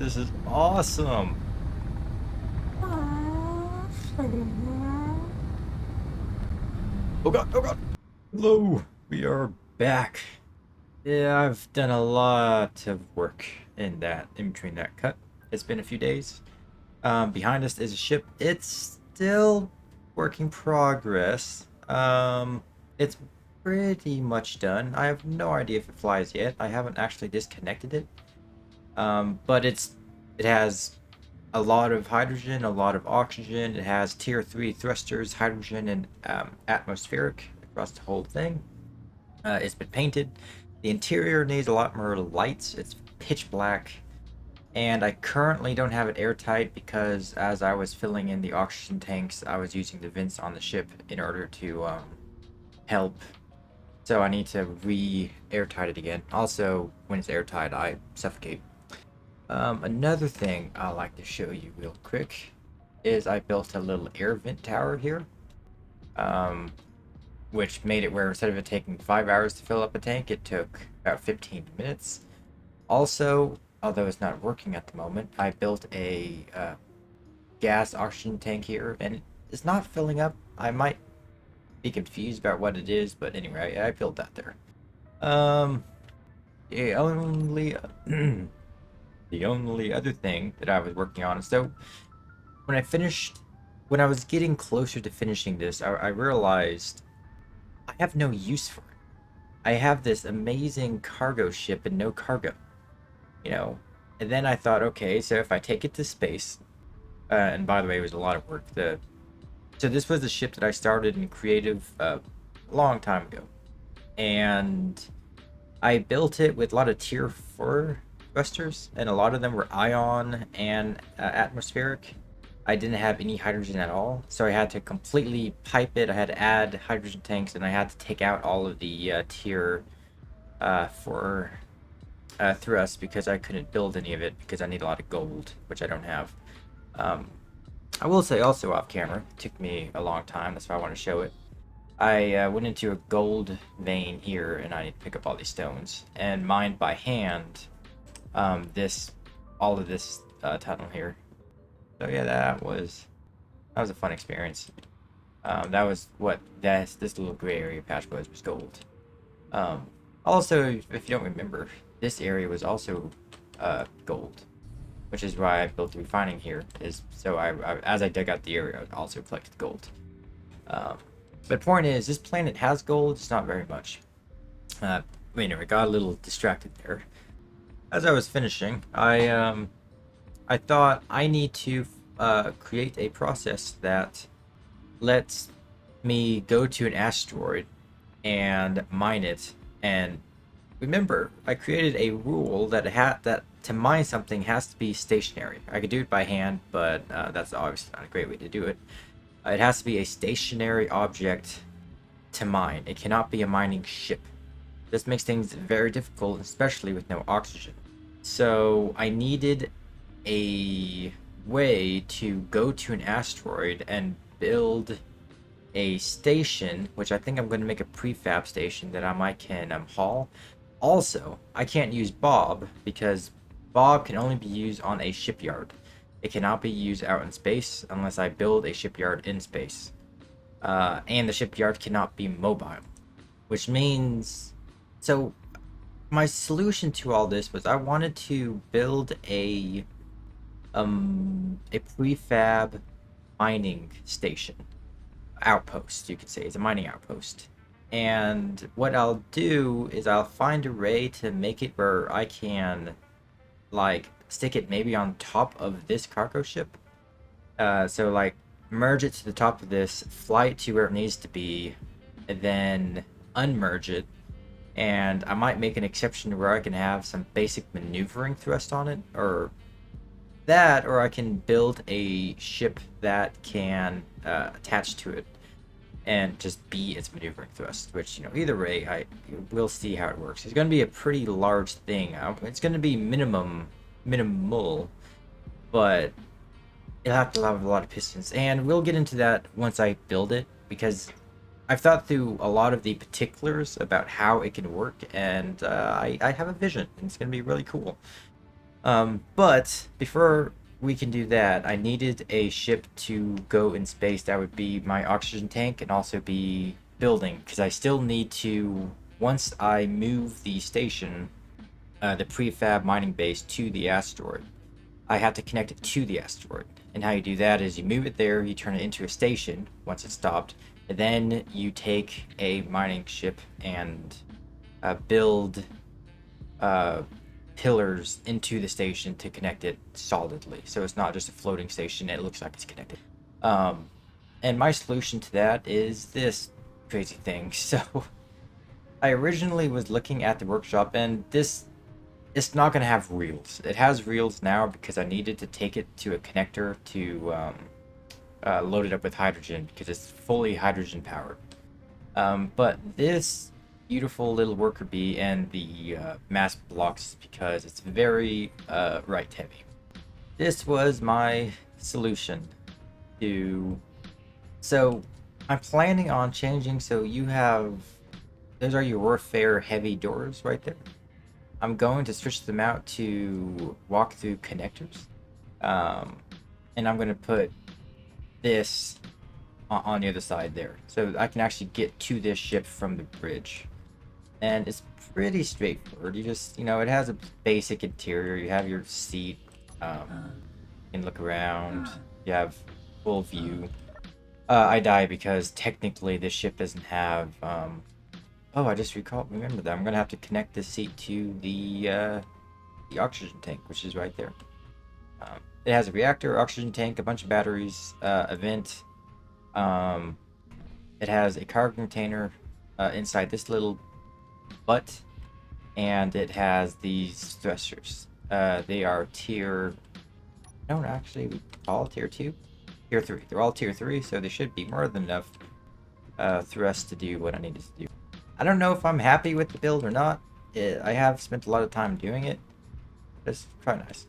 This is awesome. Oh god, oh god. Hello, we are back. Yeah, I've done a lot of work in between that cut. It's been a few days. Behind us is a ship. It's still work in progress. It's pretty much done. I have no idea if it flies yet. I haven't actually disconnected it. But it has a lot of hydrogen, a lot of oxygen. It has tier 3 thrusters, hydrogen, and atmospheric across the whole thing. It's been painted. The interior needs a lot more lights. It's pitch black. And I currently don't have it airtight because as I was filling in the oxygen tanks, I was using the vents on the ship in order to help. So I need to re-airtight it again. Also, when it's airtight, I suffocate. Another thing I'd like to show you real quick is I built a little air vent tower here, which made it where instead of it taking 5 hours to fill up a tank, it took about 15 minutes. Also, although it's not working at the moment, I built a gas oxygen tank here, and it's not filling up. I might be confused about what it is, but anyway, I built that there. Um, the only The only other thing that I was working on, so when I was getting closer to finishing this, I realized I have no use for it. I have this amazing cargo ship and no cargo, you know? And then I thought, okay, so if I take it to space, and by the way, it was a lot of work. So this was the ship that I started in creative a long time ago. And I built it with a lot of tier 4 thrusters, and a lot of them were ion and atmospheric. I didn't have any hydrogen at all, so I had to completely pipe it. I had to add hydrogen tanks, and I had to take out all of the tier 4 thrust because I couldn't build any of it because I need a lot of gold, which I don't have. Um, I will say also off camera, it took me a long time, that's why I want to show it. I went into a gold vein here, and I need to pick up all these stones and mined by hand. All of this tunnel here. So yeah, that was a fun experience. That was what this little gray area patch was gold. Also, if you don't remember, this area was also gold, which is why I built the refining here. Is so as I dug out the area, I also collected gold. But point is, this planet has gold. It's not very much. Anyway, got a little distracted there. As I was finishing, I thought I need to create a process that lets me go to an asteroid and mine it. And remember, I created a rule that that to mine something has to be stationary. I could do it by hand, but that's obviously not a great way to do it. It has to be a stationary object to mine. It cannot be a mining ship. This makes things very difficult, especially with no oxygen. So I needed a way to go to an asteroid and build a station, which I think I'm going to make a prefab station that I can haul. Also, I can't use Bob because Bob can only be used on a shipyard. It cannot be used out in space unless I build a shipyard in space. And the shipyard cannot be mobile, which means... So, my solution to all this was I wanted to build a prefab mining station. Outpost, you could say. It's a mining outpost. And what I'll do is I'll find a way to make it where I can, like, stick it maybe on top of this cargo ship. So like merge it to the top of this, fly it to where it needs to be, and then unmerge it. And I might make an exception where I can have some basic maneuvering thrust on it, or I can build a ship that can attach to it and just be its maneuvering thrust, which, either way, we'll see how it works. It's going to be a pretty large thing. It's going to be minimal, but it'll have to have a lot of pistons, and we'll get into that once I build it, because I've thought through a lot of the particulars about how it can work, and I have a vision, and it's going to be really cool. But before we can do that, I needed a ship to go in space that would be my oxygen tank and also be building, because I still need to, once I move the station, the prefab mining base to the asteroid, I have to connect it to the asteroid. And how you do that is you move it there, you turn it into a station once it's stopped, and then you take a mining ship and build uh, pillars into the station to connect it solidly. So it's not just a floating station, it looks like it's connected. Um, and my solution to that is this crazy thing. So I originally was looking at the workshop, and this it's not going to have reels. It has reels now because I needed to take it to a connector to load it up with hydrogen because it's fully hydrogen powered. But this beautiful little worker bee and the mass blocks because it's very right heavy. This was my solution to. So I'm planning on changing. So you have those are your warfare heavy doors right there. I'm going to switch them out to walk through connectors. Um, and I'm going to put this on the other side there. So I can actually get to this ship from the bridge. And it's pretty straightforward. You just, it has a basic interior. You have your seat. You can look around. You have full view. I die because technically this ship doesn't have, oh, I just remember that. I'm going to have to connect this seat to the oxygen tank, which is right there. It has a reactor, oxygen tank, a bunch of batteries, a vent. It has a cargo container inside this little butt, and it has these thrusters. They are tier. No, actually, all tier 2, tier 3. They're all tier 3, so they should be more than enough thrust to do what I needed to do. I don't know if I'm happy with the build or not. I have spent a lot of time doing it. It's quite nice.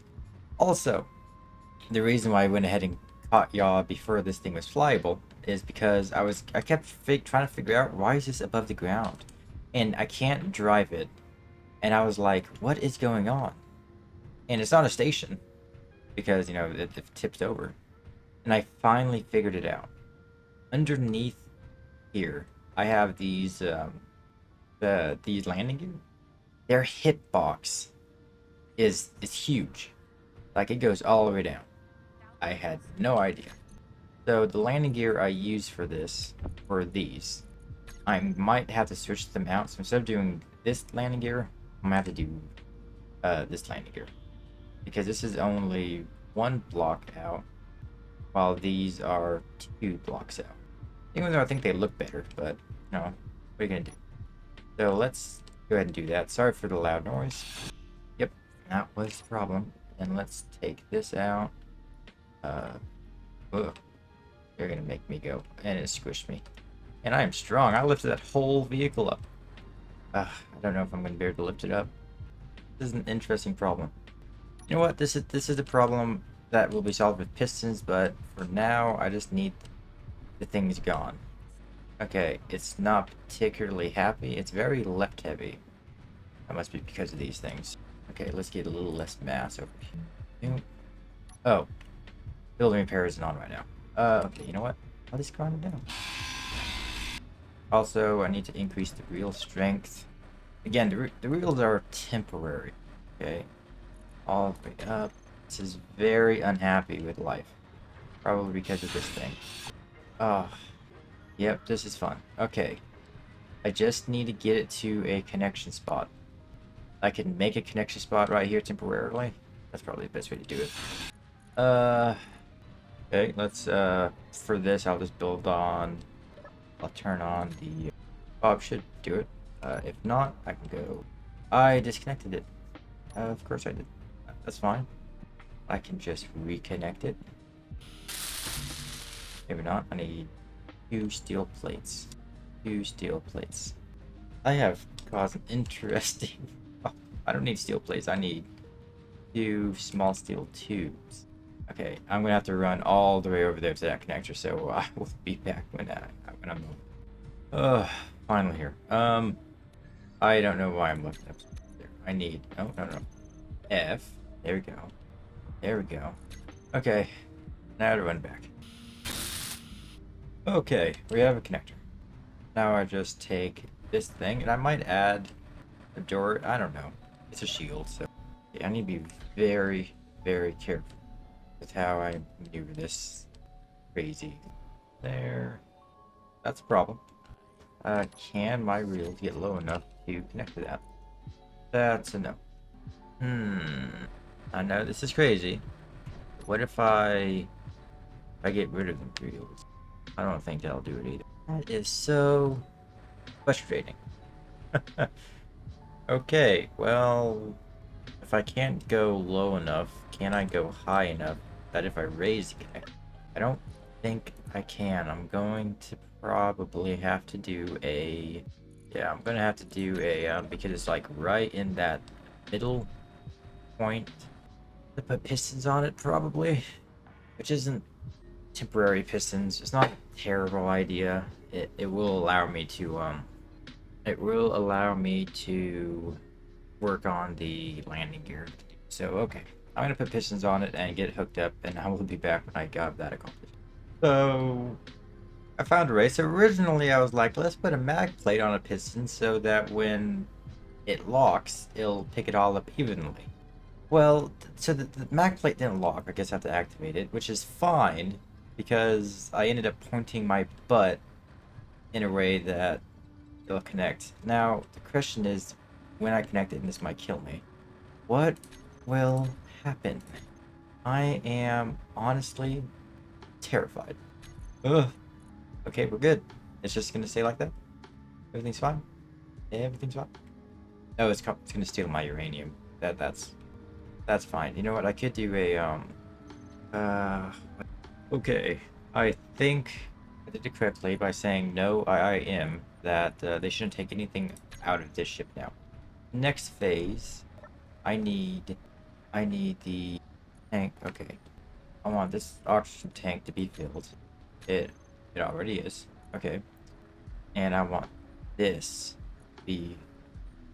Also, the reason why I went ahead and caught yaw before this thing was flyable is because I kept trying to figure out why is this above the ground, and I can't drive it, and I was like, what is going on? And it's not a station because it tipped over, and I finally figured it out. Underneath here, I have these these landing gear. Their hitbox is huge, like it goes all the way down. I had no idea. So the landing gear I use for this, for these, I might have to switch them out. So instead of doing this landing gear, I'm gonna have to do this landing gear, because this is only 1 block out, while these are 2 blocks out. Even though I think they look better, but what are you gonna do? So let's go ahead and do that. Sorry for the loud noise. Yep, that was the problem. And let's take this out. Ugh. You're gonna make me go. And it squished me. And I am strong. I lifted that whole vehicle up. I don't know if I'm gonna be able to lift it up. This is an interesting problem. You know what? This is a problem that will be solved with pistons, but for now I just need the things gone. Okay, it's not particularly happy. It's very left heavy. That must be because of these things. Okay, let's get a little less mass over here. Oh, building repair isn't on right now. Okay, you know what? I'll just grind it down. Also, I need to increase the reel strength. Again, the reels are temporary. Okay, all the way up. This is very unhappy with life. Probably because of this thing. Oh, yep, this is fun. Okay, I just need to get it to a connection spot. I can make a connection spot right here temporarily. That's probably the best way to do it. Okay, let's, for this, I'll just I'll turn on the, Bob should do it. If not, I can go. I disconnected it. Of course I did. That's fine. I can just reconnect it. Maybe not. I need 2 steel plates. 2 steel plates. I have caused an interesting... I don't need steel plates. I need 2 small steel tubes. Okay, I'm gonna have to run all the way over there to that connector, so I will be back when I'm finally here. I don't know why I'm looking up there. I need no. F There we go. There we go. Okay, now to run back. Okay, we have a connector. Now I just take this thing, and I might add a door. I don't know. It's a shield, so yeah, I need to be very, very careful with how I maneuver this. Crazy. There. That's a problem. Can my reels get low enough to connect to that? That's a no. I know this is crazy. What if I get rid of the reels? I don't think that'll do it either. That is so frustrating. Okay, well, if I can't go low enough, can I go high enough that if I raise the connector? I don't think I can. I'm going to probably have to do a... Yeah, I'm gonna have to do a, because it's like right in that middle point. To put pistons on it, probably. Which isn't temporary pistons. It's not a terrible idea. It will allow me to, it will allow me to work on the landing gear. So, okay. I'm gonna put pistons on it and get it hooked up, and I will be back when I got that accomplished. So, I found a way. So originally I was like, let's put a mag plate on a piston so that when it locks, it'll pick it all up evenly. Well, so the mag plate didn't lock. I guess I have to activate it, which is fine because I ended up pointing my butt in a way that it'll connect. Now, the question is, when I connect it, and this might kill me, what will happen? I am honestly terrified. Ugh. Okay, we're good. It's just gonna stay like that. Everything's fine. Everything's fine. No, it's gonna steal my uranium. That's fine. You know what? I could do a Okay, I think I did it correctly by saying no IIM that they shouldn't take anything out of this ship now. Next phase, I need the tank. Okay, I want this oxygen tank to be filled. It already is. Okay, and I want this to be,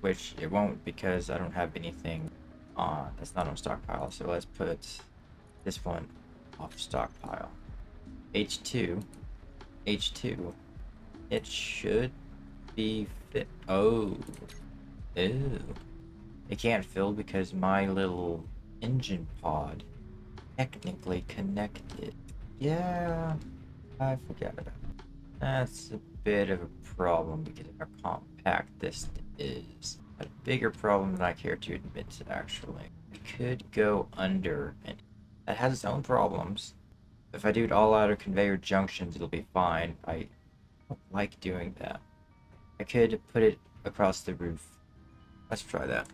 which it won't because I don't have anything on. That's not on stockpile. So let's put this one off stockpile. H2. It should be fit. Oh. Ew. It can't fill because my little engine pod technically connected. Yeah, I forgot about that. That's a bit of a problem because of how compact this is. A bigger problem than I care to admit, actually. It could go under, and that has its own problems. If I do it all out of conveyor junctions, it'll be fine. I don't like doing that. I could put it across the roof. Let's try that.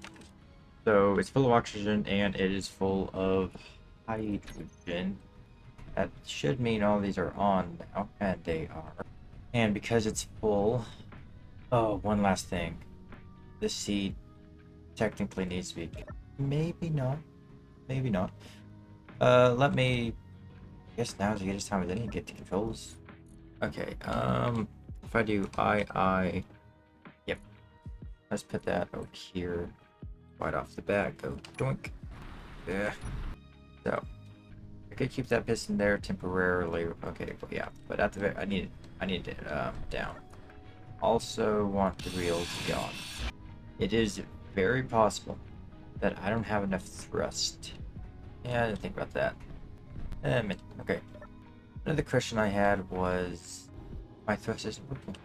So it's full of oxygen and it is full of hydrogen. That should mean all these are on now, and they are. And because it's full... Oh, one last thing. This seed technically needs to be... Maybe not. Maybe not. Let me... I guess now is as good a time as any to get the controls. Okay, if I do I... Yep. Let's put that over here. Right off the bat, go doink. Yeah. So, I could keep that piston there temporarily. Okay, but yeah, but at the very, I need it down. Also want the reels gone. It is very possible that I don't have enough thrust. Yeah, I didn't think about that. Okay. Another question I had was my thrust isn't working.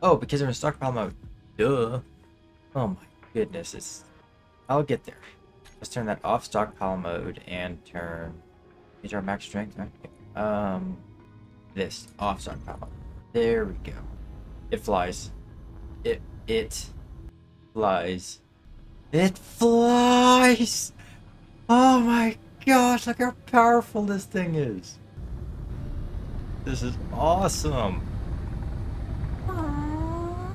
Oh, because I'm in stockpile mode. Duh. Oh my goodness, I'll get there. Let's turn that off stockpile mode and turn... Is our max strength, right? This off stockpile mode. There we go. It flies. It flies. It flies! Oh my gosh, look how powerful this thing is. This is awesome. Oh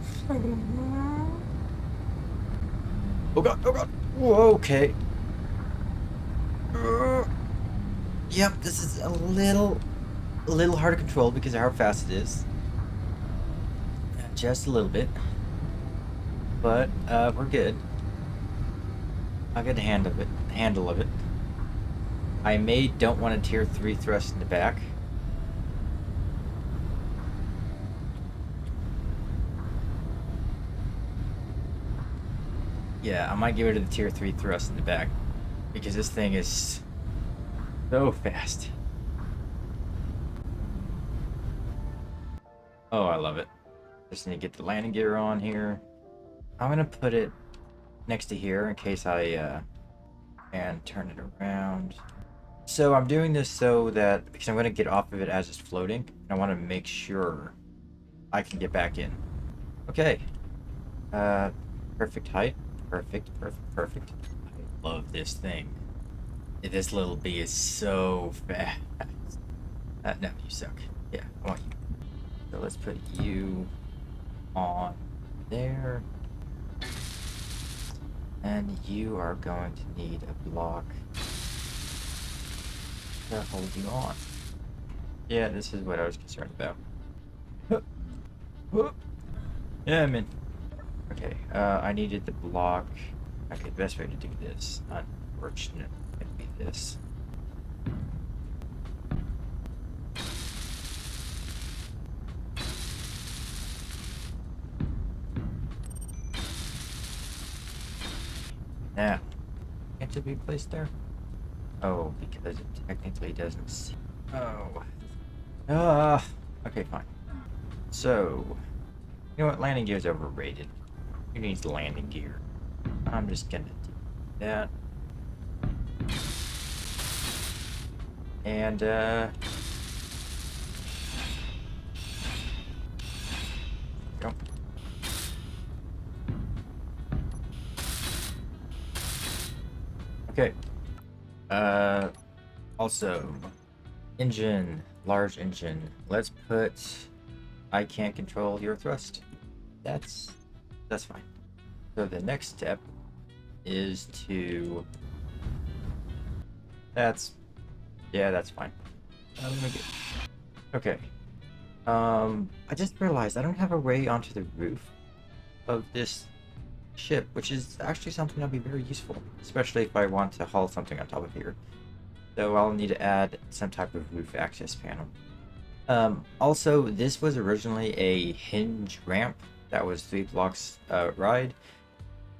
god, oh god. Whoa, okay. Yep, this is a little hard to control because of how fast it is. Just a little bit. But we're good. I'll get the handle of it. I don't want a tier 3 thrust in the back. Yeah, I might get rid of the tier 3 thrust in the back because this thing is so fast. Oh, I love it. Just need to get the landing gear on here. I'm gonna put it next to here in case I can turn it around. So I'm doing this so that because I'm gonna get off of it as it's floating, and I want to make sure I can get back in. Okay. Perfect height. Perfect, perfect, perfect. I love this thing. This little bee is so fast. No, you suck. Yeah, I want you. So let's put you on there. And you are going to need a block to hold you on. Yeah, this is what I was concerned about. Yeah, I'm in. Okay, I needed the block. Okay, the best way to do this, unfortunately, would be this. Now, can't it be placed there? Oh, because it technically doesn't see. Oh. Okay, fine. So, you know what? Landing gear is overrated. Who needs landing gear? I'm just gonna do that. And, go. Okay. Also, engine, large engine. Let's put, I can't control your thrust. That's fine. So the next step is to, yeah, that's fine. Okay. I just realized I don't have a way onto the roof of this ship, which is actually something that'll be very useful, especially if I want to haul something on top of here. So I'll need to add some type of roof access panel. Also, this was originally a hinge ramp that was 3 blocks ride.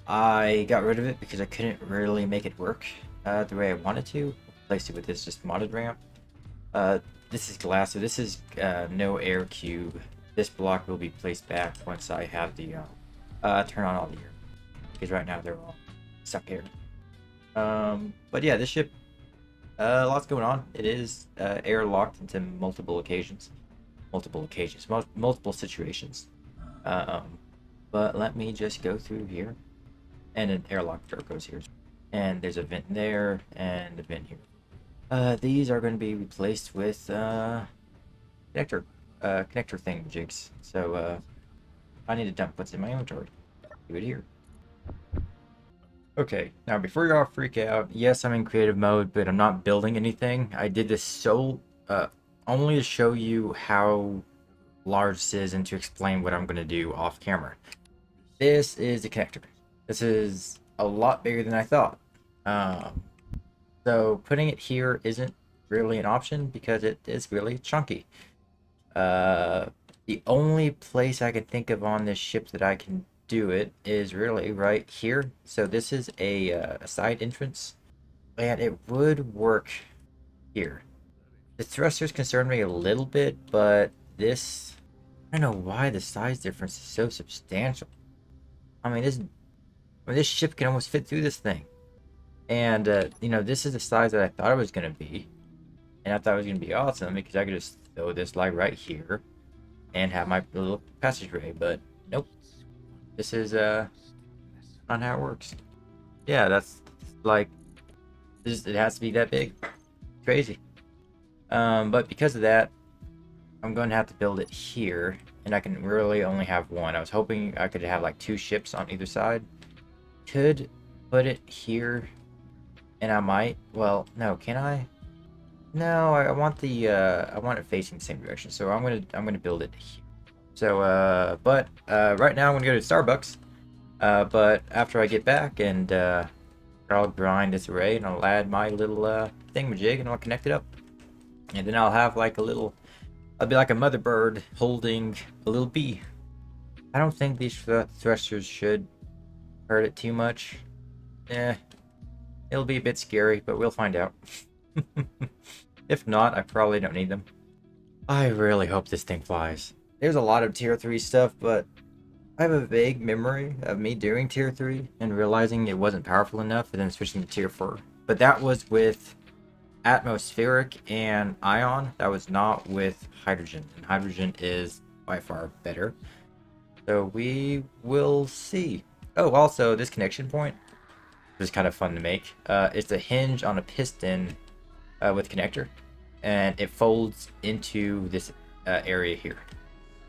I got rid of it because I couldn't really make it work the way I wanted to. Replaced it with this just modded ramp. This is glass, so this is no air cube. This block will be placed back once I have the turn on all the air, because right now they're all stuck air. But yeah, this ship, lots going on. It is air locked into multiple situations. But let me just go through here, and an airlock door goes here, and there's a vent there and a vent here. These are going to be replaced with connector thing jigs. So I need to dump what's in my inventory. Do it here. Okay, now before y'all freak out, yes, I'm in creative mode, but I'm not building anything. I did this so only to show you how large this is and to explain what I'm going to do off camera. This is the connector. This is a lot bigger than I thought. So putting it here isn't really an option because it is really chunky. The only place I could think of on this ship that I can do it is really right here. So this is a side entrance, and it would work here. The thrusters concern me a little bit, but this, I don't know why the size difference is so substantial. I mean, this ship can almost fit through this thing. And, you know, this is the size that I thought it was going to be. And I thought it was going to be awesome because I could just throw this like right here and have my little passageway. But nope. This is not how it works. Yeah, that's like, it has to be that big. Crazy. But because of that, I'm going to have to build it here. And I can really only have one. I was hoping I could have like 2 ships on either side. Could put it here. And I might, well, no, can I? No, I want the I want it facing the same direction, so I'm gonna build it here. So but right now I'm gonna go to Starbucks. But after I get back and I'll grind this array and I'll add my little thingamajig and I'll connect it up. And then I'll have like a little, I'll be like a mother bird holding a little bee. I don't think these thrusters should hurt it too much. It'll be a bit scary, but we'll find out. If not, I probably don't need them. I really hope this thing flies. There's a lot of tier 3 stuff, but I have a vague memory of me doing tier 3 and realizing it wasn't powerful enough and then switching to tier 4. But that was with atmospheric and ion. That was not with hydrogen. And hydrogen is by far better. So we will see. Oh, also, this connection point is kind of fun to make. It's a hinge on a piston with connector. And it folds into this area here.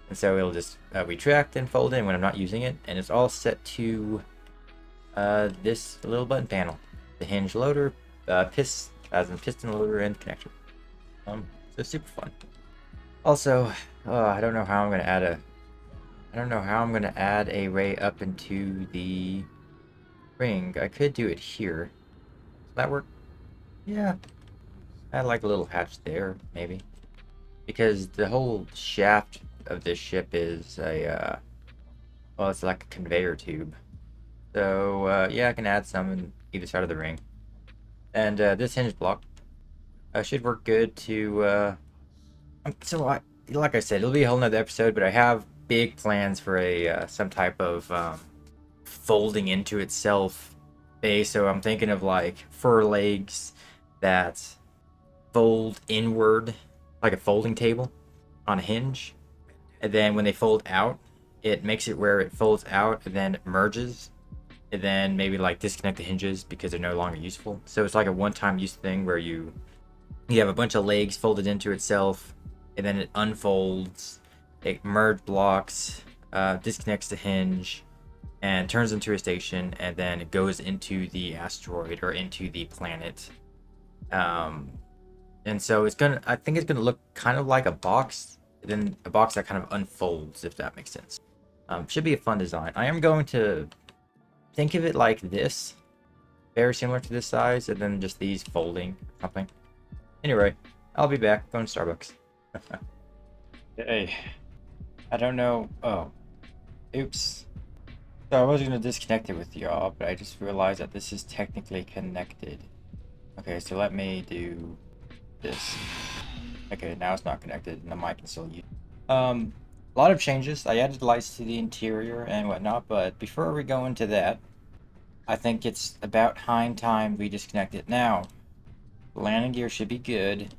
And so it'll just retract and fold in when I'm not using it. And it's all set to this little button panel. The hinge loader, piston loader and connector. So super fun. Also, I don't know how I'm gonna add a ray up into the ring. I could do it here. Does that work? Yeah. Add like a little hatch there, maybe. Because the whole shaft of this ship is a, well, it's like a conveyor tube. So, yeah, I can add some on either side of the ring. And this hinge block should work good to, like I said, it'll be a whole nother episode, but I have big plans for a some type of folding into itself base. So I'm thinking of like fur legs that fold inward, like a folding table on a hinge, and then when they fold out, it makes it where it folds out and then merges, and then maybe like disconnect the hinges because they're no longer useful. So it's like a one-time use thing where you have a bunch of legs folded into itself, and then it unfolds, it merge blocks, disconnects the hinge, and turns into a station, and then it goes into the asteroid or into the planet. And so I think it's gonna look kind of like a box, then a box that kind of unfolds, if that makes sense. Should be a fun design. I am going to think of it like this, very similar to this size, and then just these folding something. Anyway, I'll be back. Going to Starbucks. Hey, I don't know. Oh, oops. So I was gonna disconnect it with y'all, but I just realized that this is technically connected. Okay, so let me do this. Okay, now it's not connected and the mic can still use. A lot of changes. I added lights to the interior and whatnot, but before we go into that, I think it's about high time we disconnect it. Now, landing gear should be good.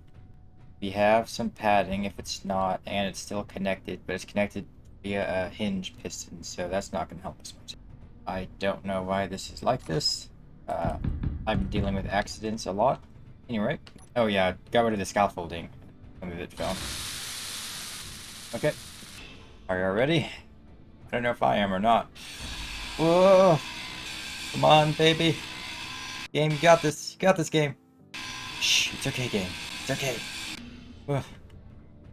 We have some padding if it's not, and it's still connected, but it's connected via a hinge piston, so that's not going to help us much. I don't know why this is like this. I've been dealing with accidents a lot. Anyway, oh yeah, got rid of the scaffolding. Some of it fell. Okay, are you ready? I don't know if I am or not. Whoa! Come on, baby. Game, you got this. You got this, game. Shh, it's okay, game. It's okay. Whew.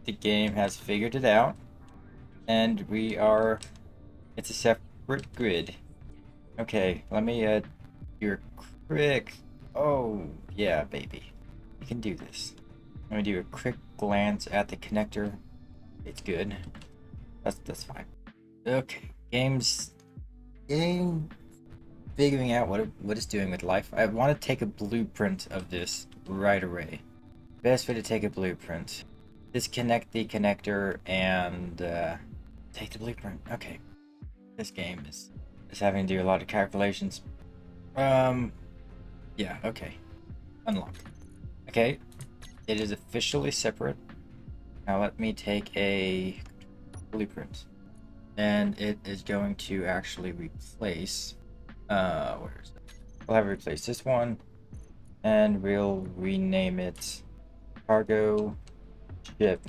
The game has figured it out, and it's a separate grid. Okay, let me do a quick. Oh yeah, baby, you can do this. Let me do a quick glance at the connector. It's good. That's fine. Okay, game figuring out what it's doing with life. I want to take a blueprint of this right away. Best way to take a blueprint. Disconnect the connector and take the blueprint. Okay. This game is having to do a lot of calculations. Yeah, okay. Unlock. Okay. It is officially separate. Now let me take a blueprint. And it is going to actually replace where is it? We'll have it replace this one, and we'll rename it cargo ship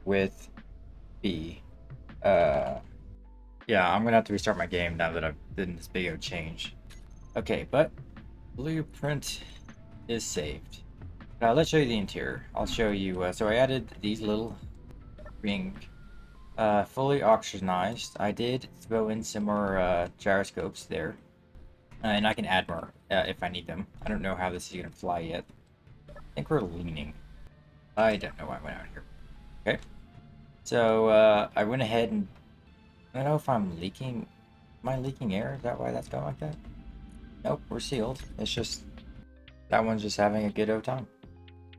with B. Yeah, I'm gonna have to restart my game now that I've done this big of a change. Okay, but blueprint is saved. Now let's show you the interior. I'll show you. So I added these little ring, fully oxygenized. I did throw in some more gyroscopes there, and I can add more if I need them. I don't know how this is gonna fly yet. think we're leaning. I don't know why I went out here. Okay. So, I went ahead and... I don't know if I'm leaking... Am I leaking air? Is that why that's going like that? Nope, we're sealed. It's just... That one's just having a good old time.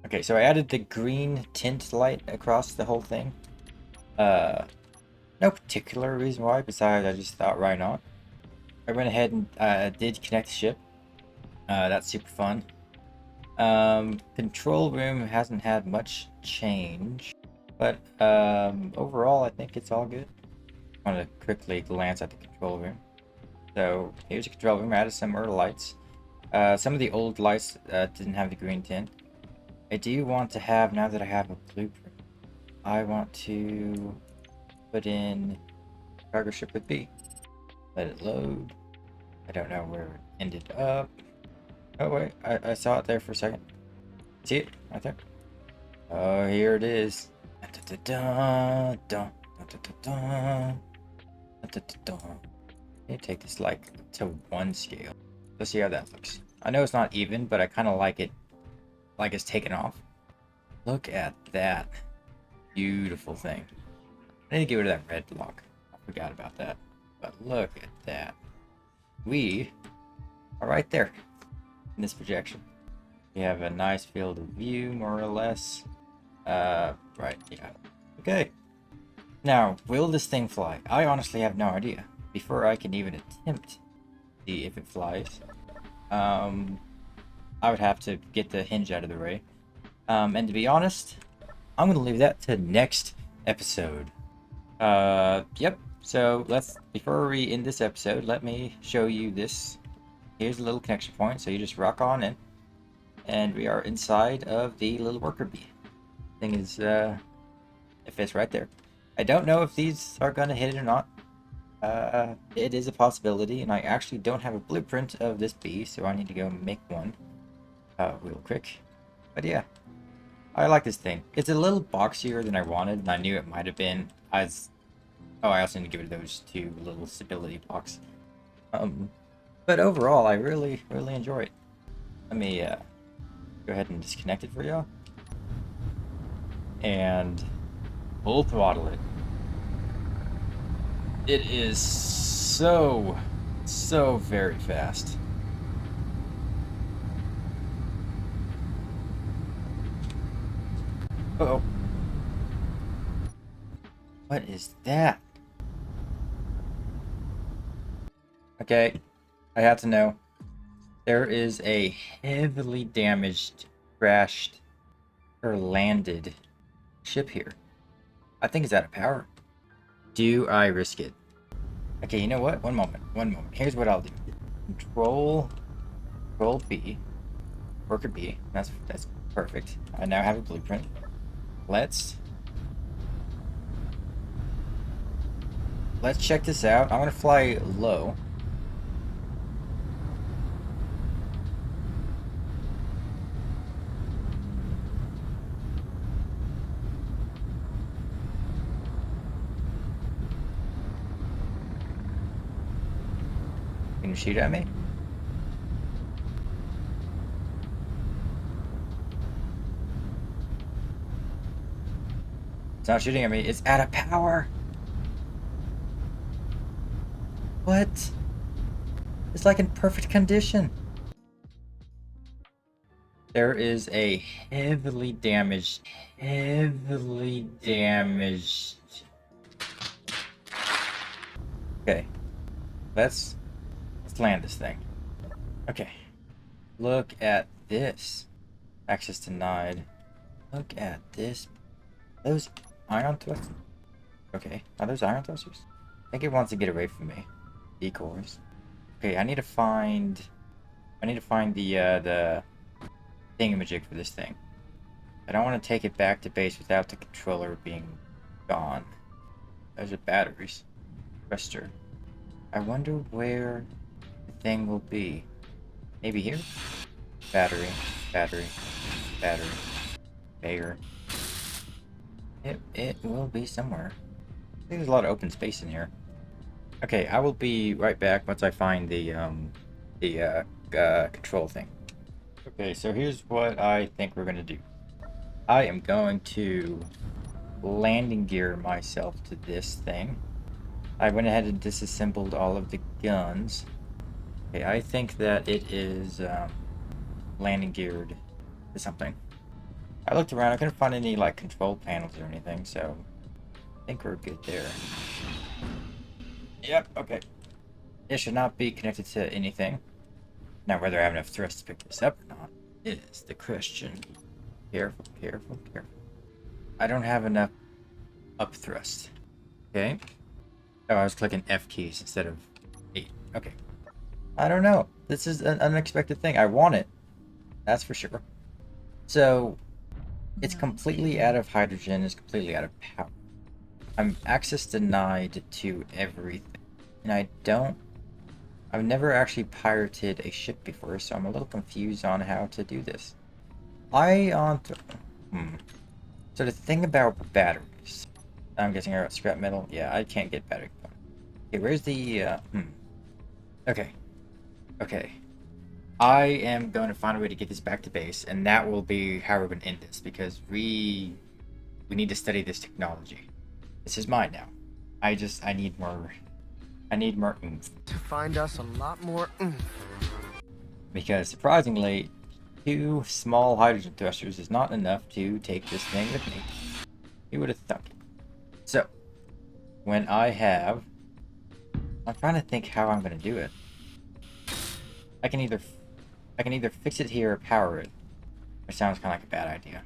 Okay, so I added the green tint light across the whole thing. No particular reason why, besides I just thought, why not? I went ahead and did connect the ship. That's super fun. Control room hasn't had much change, but overall I think it's all good. I want to quickly glance at the control room. So here's the control room. I added some more lights. Some of the old lights didn't have the green tint. I do want to have, now that I have a blueprint, I want to put in cargo ship with B. Let it load. I don't know where it ended up. Oh wait, I saw it there for a second. See it? Right there. Oh, here it is. You take this like to 1 scale. Let's see how that looks. I know it's not even, but I kind of like it like it's taken off. Look at that beautiful thing. I need to get rid of that red block. I forgot about that. But look at that. We are right there in this projection. We have a nice field of view, more or less. Right, yeah. Okay. Now, will this thing fly? I honestly have no idea. Before I can even attempt to see if it flies, I would have to get the hinge out of the way. And to be honest, I'm gonna leave that to next episode. Yep. So before we end this episode, let me show you this. Here's a little connection point, so you just rock on in. And we are inside of the little worker bee. Thing is, it fits right there. I don't know if these are gonna hit it or not. It is a possibility, and I actually don't have a blueprint of this bee, so I need to go make one real quick. But yeah, I like this thing. It's a little boxier than I wanted, and I knew it might have been. I also need to give it those 2 little stability blocks. But overall, I really enjoy it. Let me go ahead and disconnect it for y'all, and full throttle it. It is so very fast. Uh-oh. What is that? Okay, I have to know. There is a heavily damaged, crashed, or landed ship here. I think it's out of power. Do I risk it? Okay, you know what? One moment. Here's what I'll do. Control B. Worker B. That's perfect. I now have a blueprint. Let's check this out. I'm gonna fly low. Can you shoot at me? It's not shooting at me. It's out of power. What? It's like in perfect condition. There is a heavily damaged. Okay. Let's land this thing. Okay. Look at this. Access denied. Look at this. Those ion thrusters. Okay. Are those ion thrusters? I think it wants to get away from me. Decoys. Okay, I need to find the thingamajig for this thing. I don't want to take it back to base without the controller being gone. Those are batteries. Thruster. I wonder where the thing will be. Maybe here? Battery. Bagger. It will be somewhere. I think there's a lot of open space in here. Okay, I will be right back once I find the control thing. Okay, so here's what I think we're gonna do. I am going to landing gear myself to this thing. I went ahead and disassembled all of the guns. Okay, I think that it is landing geared to something. I looked around, I couldn't find any like control panels or anything, so I think we're good there. Yep, okay. It should not be connected to anything. Now, whether I have enough thrust to pick this up or not is the question. Careful, careful, careful. I don't have enough up thrust. Okay. Oh, I was clicking F keys instead of 8. Okay. I don't know. This is an unexpected thing. I want it. That's for sure. So, it's completely out of hydrogen, it's completely out of power. I'm access denied to everything. And I've never actually pirated a ship before, so I'm a little confused on how to do this. So the thing about batteries, I'm guessing about scrap metal. Yeah, I can't get battery components. Okay, where's the, Okay. Okay. I am going to find a way to get this back to base, and that will be how we're going to end this, because we need to study this technology. This is mine now. I need more oomph. To find us a lot more oomph. Because surprisingly, 2 small hydrogen thrusters is not enough to take this thing with me. Who would have thunk it? So, when I'm trying to think how I'm going to do it. I can either fix it here or power it. Which sounds kind of like a bad idea.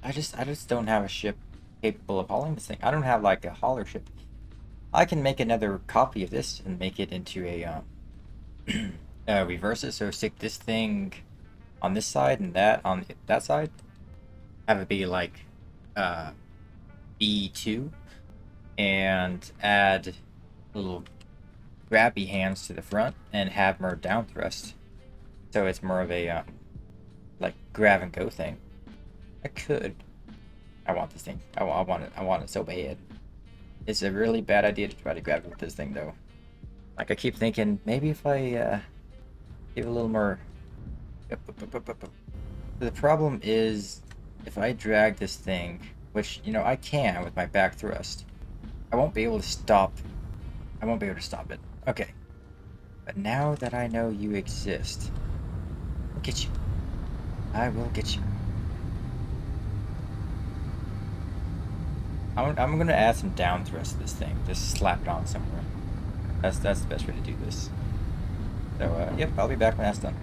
I just don't have a ship capable of hauling this thing. I don't have like a hauler ship. I can make another copy of this and make it into a reverse it. So stick this thing on this side and that on that side. Have it be like B2 and add little grabby hands to the front and have more down thrust. So it's more of a like grab and go thing. I could. I want this thing. I want it. I want it so bad. It's a really bad idea to try to grab it with this thing, though. Like, I keep thinking, maybe if I give a little more... The problem is, if I drag this thing, which, you know, I can with my back thrust, I won't be able to stop... I won't be able to stop it. Okay. But now that I know you exist, I'll get you. I will get you. I'm gonna add some down thrust to this thing. Just slap it on somewhere. That's the best way to do this. So, yep, I'll be back when that's done.